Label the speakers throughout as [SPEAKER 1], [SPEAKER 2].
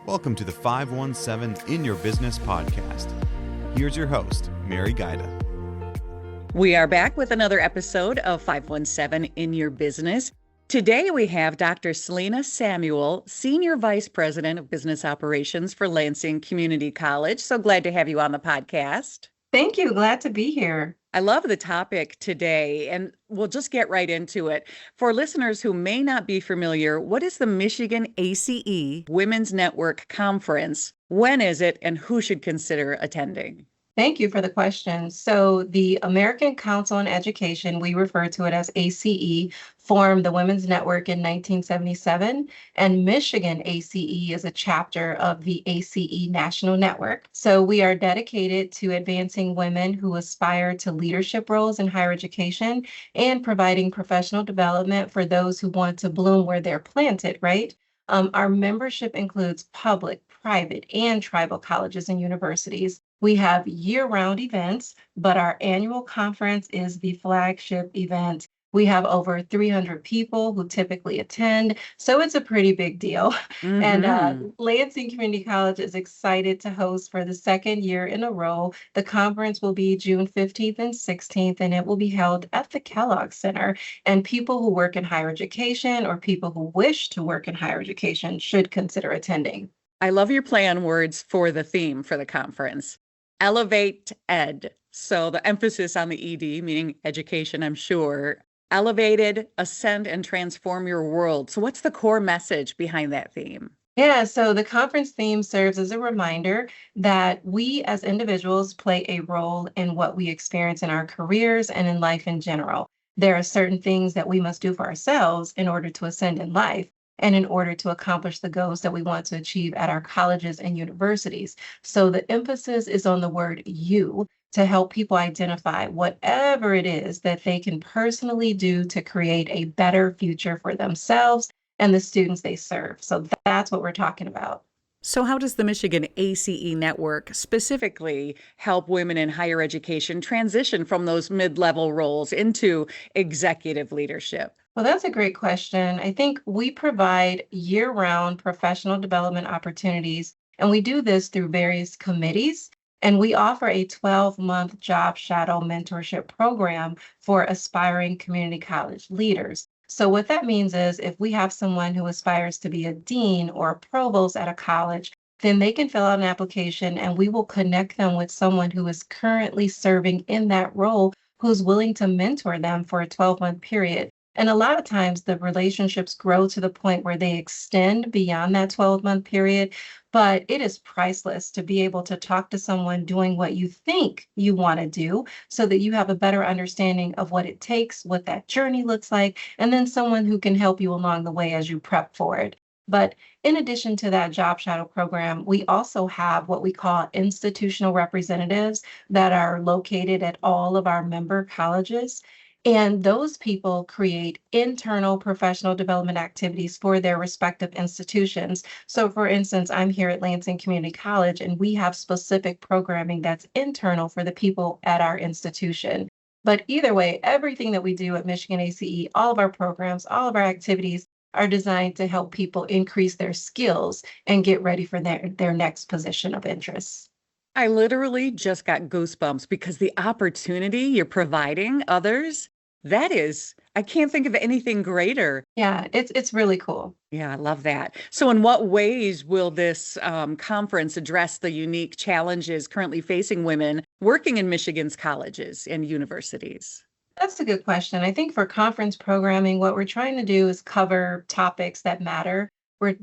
[SPEAKER 1] Welcome to the 517 In Your Business podcast. Here's your host, Mary Gaida.
[SPEAKER 2] We are back with another episode of 517 In Your Business. Today we have Dr. Seleana Samuel, Senior Vice President of Business Operations for Lansing Community College. So glad to have you on the podcast.
[SPEAKER 3] Thank you. Glad to be here.
[SPEAKER 2] I love the topic today, and we'll just get right into it. For listeners who may not be familiar, what is the Michigan ACE Women's Network Conference? When is it, and who should consider attending?
[SPEAKER 3] Thank you for the question. So the American Council on Education, we refer to it as ACE, formed the Women's Network in 1977, and Michigan ACE is a chapter of the ACE National Network. So we are dedicated to advancing women who aspire to leadership roles in higher education and providing professional development for those who want to bloom where they're planted, right? Our membership includes public, private, and tribal colleges and universities. We have year-round events, but our annual conference is the flagship event. We have over 300 people who typically attend, so it's a pretty big deal. And Lansing Community College is excited to host for the second year in a row. The conference will be June 15th and 16th, and it will be held at the Kellogg Center. And people who work in higher education or people who wish to work in higher education should consider attending.
[SPEAKER 2] I love your play on words for the theme for the conference. Elevate Ed. So the emphasis on the ED, meaning education, I'm sure. Elevated, ascend, and transform your world. So what's the core message behind that theme?
[SPEAKER 3] Yeah, so the conference theme serves as a reminder that we as individuals play a role in what we experience in our careers and in life in general. There are certain things that we must do for ourselves in order to ascend in life and in order to accomplish the goals that we want to achieve at our colleges and universities. So the emphasis is on the word you to help people identify whatever it is that they can personally do to create a better future for themselves and the students they serve. So that's what we're talking about.
[SPEAKER 2] So how does the Michigan ACE network specifically help women in higher education transition from those mid-level roles into executive leadership?
[SPEAKER 3] Well, that's a great question. I think we provide year-round professional development opportunities, and we do this through various committees. And we offer a 12-month job shadow mentorship program for aspiring community college leaders. So what that means is if we have someone who aspires to be a dean or a provost at a college, then they can fill out an application and we will connect them with someone who is currently serving in that role who's willing to mentor them for a 12-month period. And a lot of times the relationships grow to the point where they extend beyond that 12-month period. But it is priceless to be able to talk to someone doing what you think you want to do so that you have a better understanding of what it takes, what that journey looks like, and then someone who can help you along the way as you prep for it. But in addition to that job shadow program, we also have what we call institutional representatives that are located at all of our member colleges. And those people create internal professional development activities for their respective institutions. So for instance, I'm here at Lansing Community College, and we have specific programming that's internal for the people at our institution. But either way, everything that we do at Michigan ACE, all of our programs, all of our activities are designed to help people increase their skills and get ready for their next position of interest.
[SPEAKER 2] I literally just got goosebumps because the opportunity you're providing others, that is, I can't think of anything greater.
[SPEAKER 3] Yeah, it's really cool.
[SPEAKER 2] Yeah, I love that. So in what ways will this conference address the unique challenges currently facing women working in Michigan's colleges and universities?
[SPEAKER 3] That's a good question. I think for conference programming, what we're trying to do is cover topics that matter.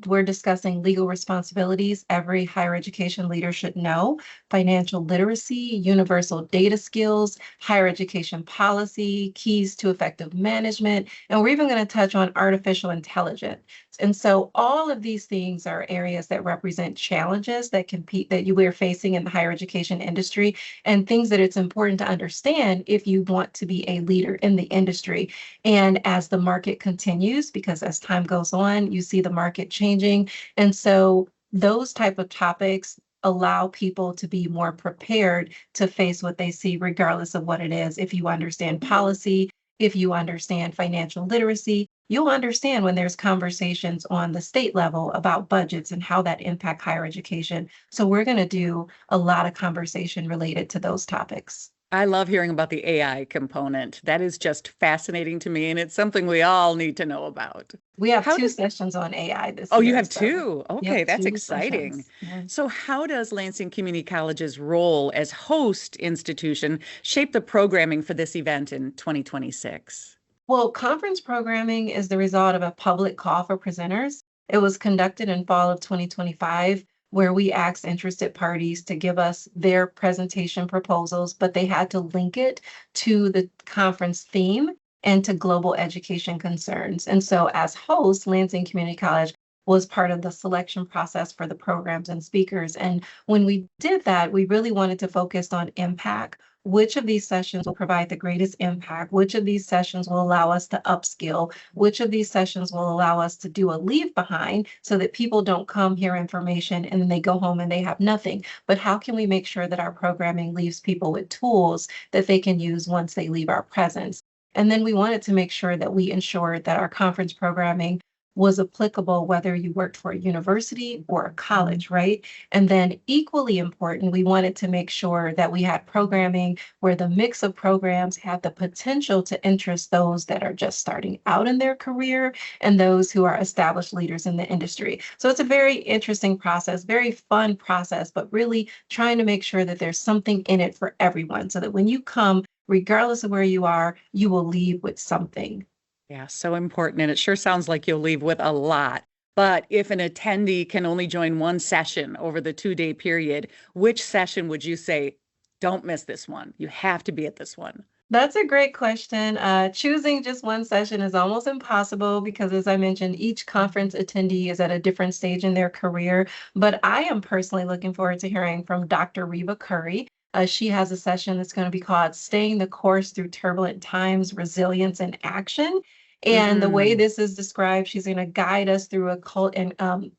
[SPEAKER 3] We're discussing legal responsibilities every higher education leader should know, financial literacy, universal data skills, higher education policy, keys to effective management, and we're even going to touch on artificial intelligence. And so all of these things are areas that represent challenges that we're facing in the higher education industry and things that it's important to understand if you want to be a leader in the industry. And as the market continues, because as time goes on, you see the market changing. And so those type of topics allow people to be more prepared to face what they see, regardless of what it is. If you understand policy, if you understand financial literacy, you'll understand when there's conversations on the state level about budgets and how that impact higher education. So we're going to do a lot of conversation related to those topics.
[SPEAKER 2] I love hearing about the AI component. That is just fascinating to me, and it's something we all need to know about.
[SPEAKER 3] We have
[SPEAKER 2] How
[SPEAKER 3] two
[SPEAKER 2] does
[SPEAKER 3] sessions on AI this
[SPEAKER 2] Oh, you
[SPEAKER 3] year.
[SPEAKER 2] have
[SPEAKER 3] So,
[SPEAKER 2] two. Okay,
[SPEAKER 3] yep,
[SPEAKER 2] that's
[SPEAKER 3] two
[SPEAKER 2] exciting.
[SPEAKER 3] sessions. Yeah.
[SPEAKER 2] So, how does Lansing Community College's role as host institution shape the programming for this event in 2026?
[SPEAKER 3] Well, conference programming is the result of a public call for presenters. It was conducted in fall of 2025, where we asked interested parties to give us their presentation proposals, but they had to link it to the conference theme and to global education concerns. And so, as host, Lansing Community College was part of the selection process for the programs and speakers. And when we did that, we really wanted to focus on impact. Which of these sessions will provide the greatest impact? Which of these sessions will allow us to upskill? Which of these sessions will allow us to do a leave behind so that people don't come hear information and then they go home and they have nothing? But how can we make sure that our programming leaves people with tools that they can use once they leave our presence? And then we wanted to make sure that we ensured that our conference programming was applicable whether you worked for a university or a college, right? And then equally important, we wanted to make sure that we had programming where the mix of programs had the potential to interest those that are just starting out in their career and those who are established leaders in the industry. So it's a very interesting process, very fun process, but really trying to make sure that there's something in it for everyone so that when you come, regardless of where you are, you will leave with something.
[SPEAKER 2] Yeah, so important. And it sure sounds like you'll leave with a lot. But if an attendee can only join one session over the 2-day period, which session would you say, don't miss this one? You have to be at this one.
[SPEAKER 3] That's a great question. Choosing just one session is almost impossible because, as I mentioned, each conference attendee is at a different stage in their career. But I am personally looking forward to hearing from Dr. Reva Curry. She has a session that's going to be called Staying the Course Through Turbulent Times, Resilience and Action. And the way
[SPEAKER 2] Mm,
[SPEAKER 3] this is described, she's going to guide us through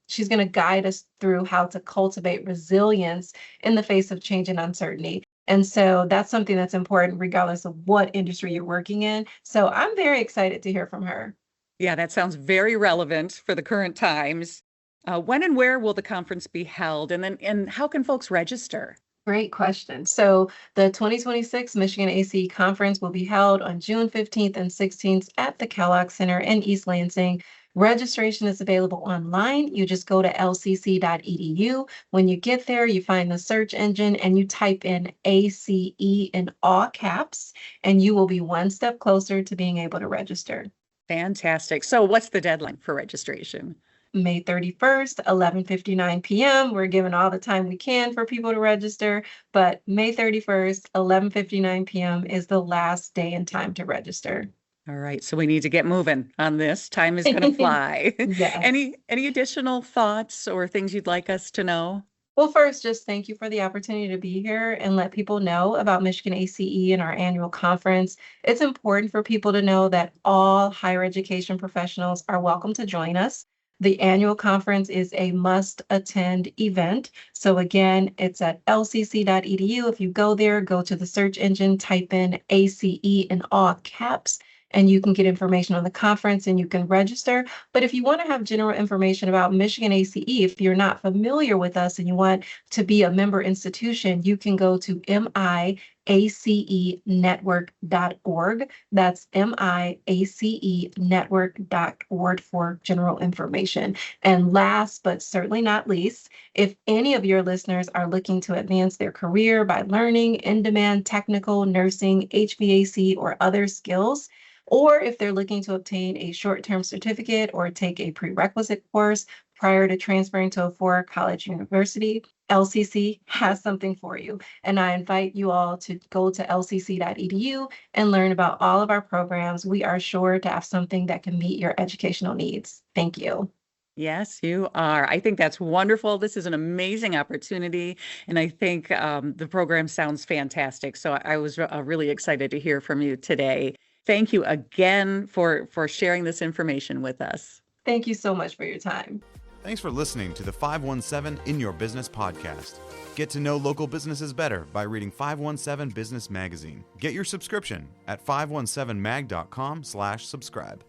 [SPEAKER 3] she's going to guide us through how to cultivate resilience in the face of change and uncertainty. And so that's something that's important regardless of what industry you're working in. So I'm very excited to hear from her.
[SPEAKER 2] yeah, that sounds very relevant for the current times. When and where will the conference be held? And how can folks register?
[SPEAKER 3] Great question. So the 2026 Michigan ACE Conference will be held on June 15th and 16th at the Kellogg Center in East Lansing. Registration is available online. You just go to lcc.edu. When you get there, you find the search engine and you type in ACE in all caps, and you will be one step closer to being able to register.
[SPEAKER 2] Fantastic. So, what's the deadline for registration?
[SPEAKER 3] May 31st, 11:59 p.m. We're giving all the time we can for people to register, but May 31st, 11:59 p.m. is the last day and time to register.
[SPEAKER 2] All right, so we need to get moving on this. Time is going to fly.
[SPEAKER 3] Yes.
[SPEAKER 2] Any additional thoughts or things you'd like us to know?
[SPEAKER 3] Well, first, just thank you for the opportunity to be here and let people know about Michigan ACE and our annual conference. It's important for people to know that all higher education professionals are welcome to join us. The annual conference is a must-attend event. So again, it's at lcc.edu. If you go there, go to the search engine, type in ACE in all caps, and you can get information on the conference and you can register. But if you want to have general information about Michigan ACE, if you're not familiar with us and you want to be a member institution, you can go to miacenetwork.org. That's miacenetwork.org for general information. And last but certainly not least, if any of your listeners are looking to advance their career by learning in-demand technical, nursing, HVAC, or other skills, or if they're looking to obtain a short-term certificate or take a prerequisite course prior to transferring to a four-college university, LCC has something for you. And I invite you all to go to lcc.edu and learn about all of our programs. We are sure to have something that can meet your educational needs. Thank you.
[SPEAKER 2] Yes, you are. I think that's wonderful. This is an amazing opportunity, and I think the program sounds fantastic. So I was really excited to hear from you today. Thank you again for sharing this information with us.
[SPEAKER 3] Thank you so much for your time.
[SPEAKER 1] Thanks for listening to the 517 In Your Business podcast. Get to know local businesses better by reading 517 Business Magazine. Get your subscription at 517mag.com/subscribe.